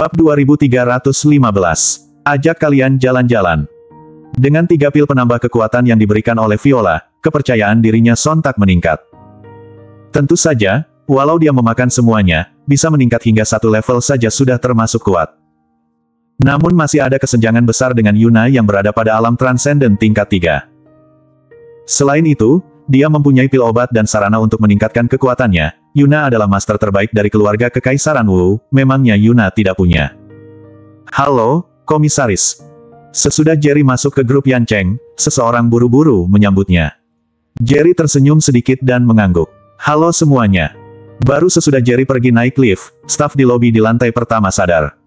Bab 2315. Ajak kalian jalan-jalan. Dengan 3 pil penambah kekuatan yang diberikan oleh Viola, kepercayaan dirinya sontak meningkat. Tentu saja, walau dia memakan semuanya, bisa meningkat hingga 1 level saja sudah termasuk kuat. Namun masih ada kesenjangan besar dengan Yuna yang berada pada alam transenden tingkat 3. Selain itu, dia mempunyai pil obat dan sarana untuk meningkatkan kekuatannya. Yuna adalah master terbaik dari keluarga Kekaisaran Wu, memangnya Yuna tidak punya. Halo, Komisaris. Sesudah Jerry masuk ke grup Yan Cheng, seseorang buru-buru menyambutnya. Jerry tersenyum sedikit dan mengangguk. Halo semuanya. Baru sesudah Jerry pergi naik lift, staf di lobi di lantai pertama sadar.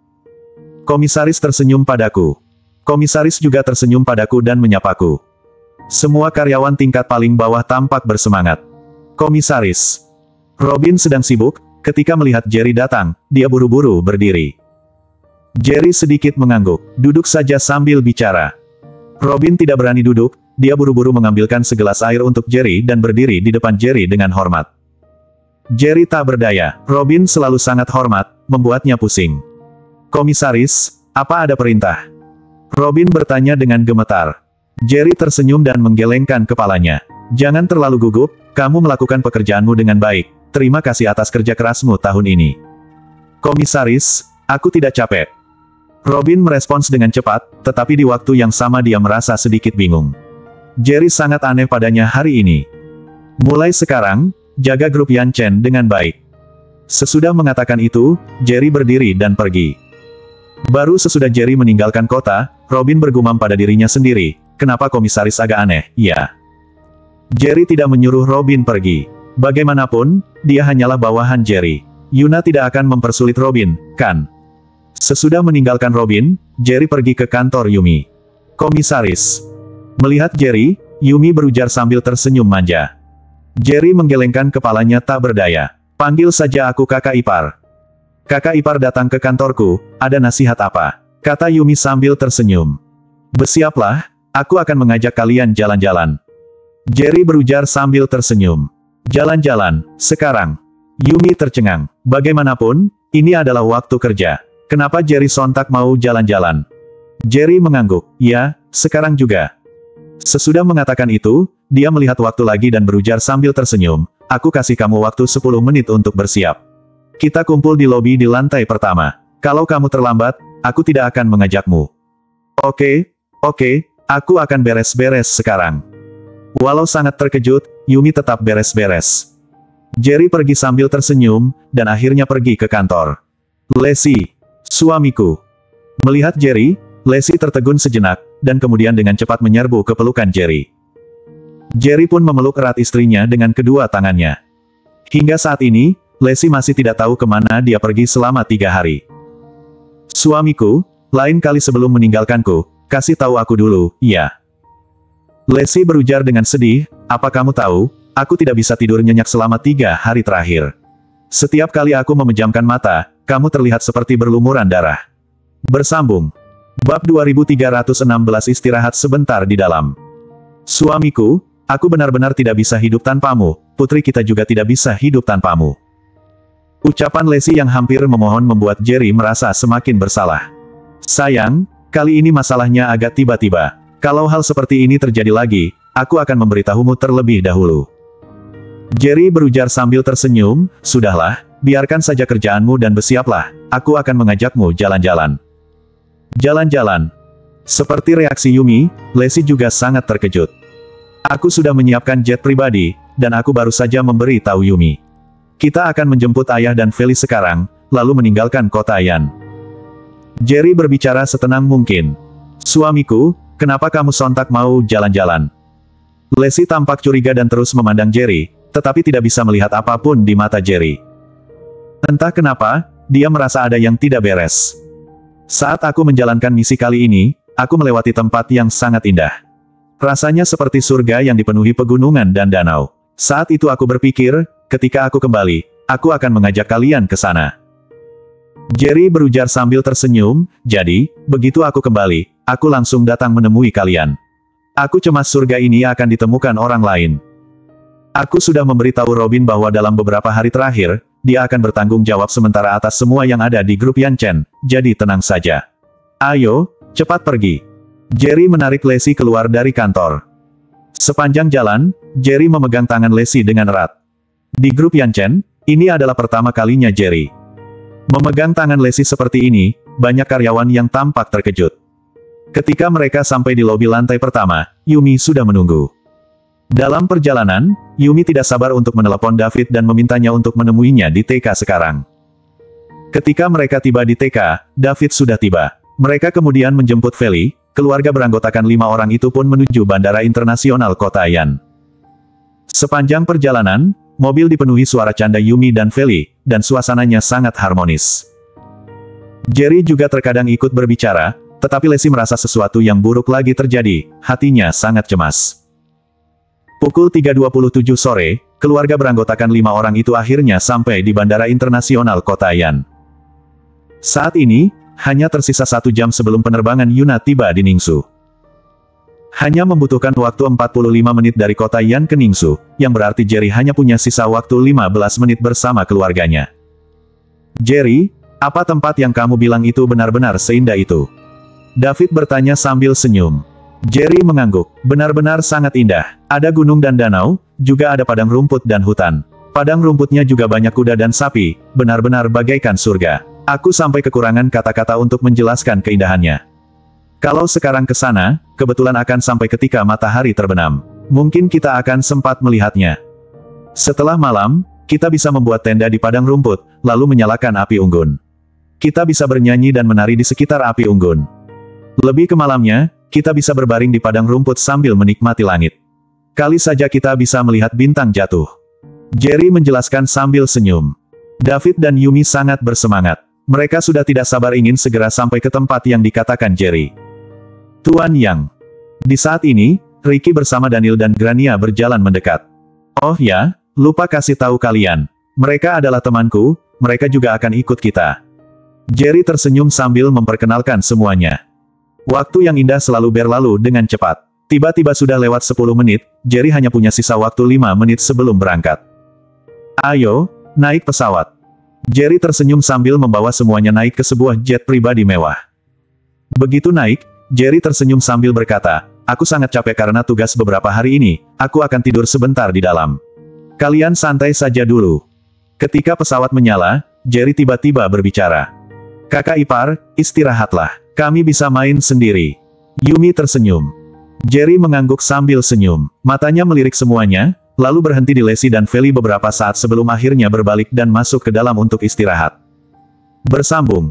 Komisaris tersenyum padaku. Komisaris juga tersenyum padaku dan menyapaku. Semua karyawan tingkat paling bawah tampak bersemangat. Komisaris. Robin sedang sibuk, ketika melihat Jerry datang, dia buru-buru berdiri. Jerry sedikit mengangguk, duduk saja sambil bicara. Robin tidak berani duduk, dia buru-buru mengambilkan segelas air untuk Jerry dan berdiri di depan Jerry dengan hormat. Jerry tak berdaya, Robin selalu sangat hormat, membuatnya pusing. Komisaris, apa ada perintah? Robin bertanya dengan gemetar. Jerry tersenyum dan menggelengkan kepalanya. Jangan terlalu gugup, kamu melakukan pekerjaanmu dengan baik. Terima kasih atas kerja kerasmu tahun ini. Komisaris, aku tidak capek. Robin merespons dengan cepat, tetapi di waktu yang sama dia merasa sedikit bingung. Jerry sangat aneh padanya hari ini. Mulai sekarang, jaga grup Yan Chen dengan baik. Sesudah mengatakan itu, Jerry berdiri dan pergi. Baru sesudah Jerry meninggalkan kota, Robin bergumam pada dirinya sendiri, kenapa komisaris agak aneh, ya. Jerry tidak menyuruh Robin pergi. Bagaimanapun, dia hanyalah bawahan Jerry. Yuna tidak akan mempersulit Robin, kan? Sesudah meninggalkan Robin, Jerry pergi ke kantor Yumi. Komisaris. Melihat Jerry, Yumi berujar sambil tersenyum manja. Jerry menggelengkan kepalanya tak berdaya. Panggil saja aku kakak ipar. Kakak ipar datang ke kantorku, ada nasihat apa? Kata Yumi sambil tersenyum. Bersiaplah, aku akan mengajak kalian jalan-jalan. Jerry berujar sambil tersenyum. Jalan-jalan, sekarang. Yumi tercengang. Bagaimanapun, ini adalah waktu kerja. Kenapa Jerry sontak mau jalan-jalan? Jerry mengangguk. Ya, sekarang juga. Sesudah mengatakan itu, dia melihat waktu lagi dan berujar sambil tersenyum. Aku kasih kamu waktu 10 menit untuk bersiap. Kita kumpul di lobi di lantai pertama. Kalau kamu terlambat, aku tidak akan mengajakmu. Oke, aku akan beres-beres sekarang. Walau sangat terkejut, Yumi tetap beres-beres. Jerry pergi sambil tersenyum, dan akhirnya pergi ke kantor. Lacey, suamiku. Melihat Jerry, Lacey tertegun sejenak, dan kemudian dengan cepat menyerbu ke pelukan Jerry. Jerry pun memeluk erat istrinya dengan kedua tangannya. Hingga saat ini, Lacey masih tidak tahu kemana dia pergi selama 3 hari. Suamiku, lain kali sebelum meninggalkanku, kasih tahu aku dulu, ya. Lacey berujar dengan sedih, apa kamu tahu, aku tidak bisa tidur nyenyak selama 3 hari terakhir. Setiap kali aku memejamkan mata, kamu terlihat seperti berlumuran darah. Bersambung. Bab 2316 istirahat sebentar di dalam. Suamiku, aku benar-benar tidak bisa hidup tanpamu, putri kita juga tidak bisa hidup tanpamu. Ucapan Lacey yang hampir memohon membuat Jerry merasa semakin bersalah. Sayang, kali ini masalahnya agak tiba-tiba. Kalau hal seperti ini terjadi lagi, aku akan memberitahumu terlebih dahulu. Jerry berujar sambil tersenyum, sudahlah, biarkan saja kerjaanmu dan bersiaplah, aku akan mengajakmu jalan-jalan. Jalan-jalan. Seperti reaksi Yumi, Lacey juga sangat terkejut. Aku sudah menyiapkan jet pribadi, dan aku baru saja memberi tahu Yumi. Kita akan menjemput ayah dan Feli sekarang, lalu meninggalkan kota Yan. Jerry berbicara setenang mungkin. Suamiku, kenapa kamu sontak mau jalan-jalan? Lacey tampak curiga dan terus memandang Jerry, tetapi tidak bisa melihat apapun di mata Jerry. Entah kenapa, dia merasa ada yang tidak beres. Saat aku menjalankan misi kali ini, aku melewati tempat yang sangat indah. Rasanya seperti surga yang dipenuhi pegunungan dan danau. Saat itu aku berpikir, ketika aku kembali, aku akan mengajak kalian ke sana. Jerry berujar sambil tersenyum, jadi, begitu aku kembali, aku langsung datang menemui kalian. Aku cemas surga ini akan ditemukan orang lain. Aku sudah memberitahu Robin bahwa dalam beberapa hari terakhir, dia akan bertanggung jawab sementara atas semua yang ada di grup Yan Chen, jadi tenang saja. Ayo, cepat pergi. Jerry menarik Lacey keluar dari kantor. Sepanjang jalan, Jerry memegang tangan Lacey dengan erat. Di grup Yan Chen, ini adalah pertama kalinya Jerry memegang tangan Lacey seperti ini, banyak karyawan yang tampak terkejut. Ketika mereka sampai di lobi lantai pertama, Yumi sudah menunggu. Dalam perjalanan, Yumi tidak sabar untuk menelepon David dan memintanya untuk menemuinya di TK sekarang. Ketika mereka tiba di TK, David sudah tiba. Mereka kemudian menjemput Feli, keluarga beranggotakan 5 orang itu pun menuju Bandara Internasional Kota Yan. Sepanjang perjalanan, mobil dipenuhi suara canda Yumi dan Feli, dan suasananya sangat harmonis. Jerry juga terkadang ikut berbicara, tetapi Lacey merasa sesuatu yang buruk lagi terjadi, hatinya sangat cemas. Pukul 3.27 sore, keluarga beranggotakan 5 orang itu akhirnya sampai di Bandara Internasional Kota Yan. Saat ini, hanya tersisa 1 jam sebelum penerbangan Yuna tiba di Ningxu. Hanya membutuhkan waktu 45 menit dari kota Yan ke Ningxu, yang berarti Jerry hanya punya sisa waktu 15 menit bersama keluarganya. Jerry, apa tempat yang kamu bilang itu benar-benar seindah itu? David bertanya sambil senyum. Jerry mengangguk, benar-benar sangat indah. Ada gunung dan danau, juga ada padang rumput dan hutan. Padang rumputnya juga banyak kuda dan sapi, benar-benar bagaikan surga. Aku sampai kekurangan kata-kata untuk menjelaskan keindahannya. Kalau sekarang ke sana, kebetulan akan sampai ketika matahari terbenam. Mungkin kita akan sempat melihatnya. Setelah malam, kita bisa membuat tenda di padang rumput, lalu menyalakan api unggun. Kita bisa bernyanyi dan menari di sekitar api unggun. Lebih ke malamnya, kita bisa berbaring di padang rumput sambil menikmati langit. Kali saja kita bisa melihat bintang jatuh. Jerry menjelaskan sambil senyum. David dan Yumi sangat bersemangat. Mereka sudah tidak sabar ingin segera sampai ke tempat yang dikatakan Jerry. Tuan Yang. Di saat ini, Ricky bersama Daniel dan Grania berjalan mendekat. Oh ya, lupa kasih tahu kalian. Mereka adalah temanku, mereka juga akan ikut kita. Jerry tersenyum sambil memperkenalkan semuanya. Waktu yang indah selalu berlalu dengan cepat. Tiba-tiba sudah lewat 10 menit, Jerry hanya punya sisa waktu 5 menit sebelum berangkat. Ayo, naik pesawat. Jerry tersenyum sambil membawa semuanya naik ke sebuah jet pribadi mewah. Begitu naik, Jerry tersenyum sambil berkata, aku sangat capek karena tugas beberapa hari ini, aku akan tidur sebentar di dalam. Kalian santai saja dulu. Ketika pesawat menyala, Jerry tiba-tiba berbicara. Kakak ipar, istirahatlah, kami bisa main sendiri. Yumi tersenyum. Jerry mengangguk sambil senyum, matanya melirik semuanya, lalu berhenti di Lacey dan Feli beberapa saat sebelum akhirnya berbalik dan masuk ke dalam untuk istirahat. Bersambung.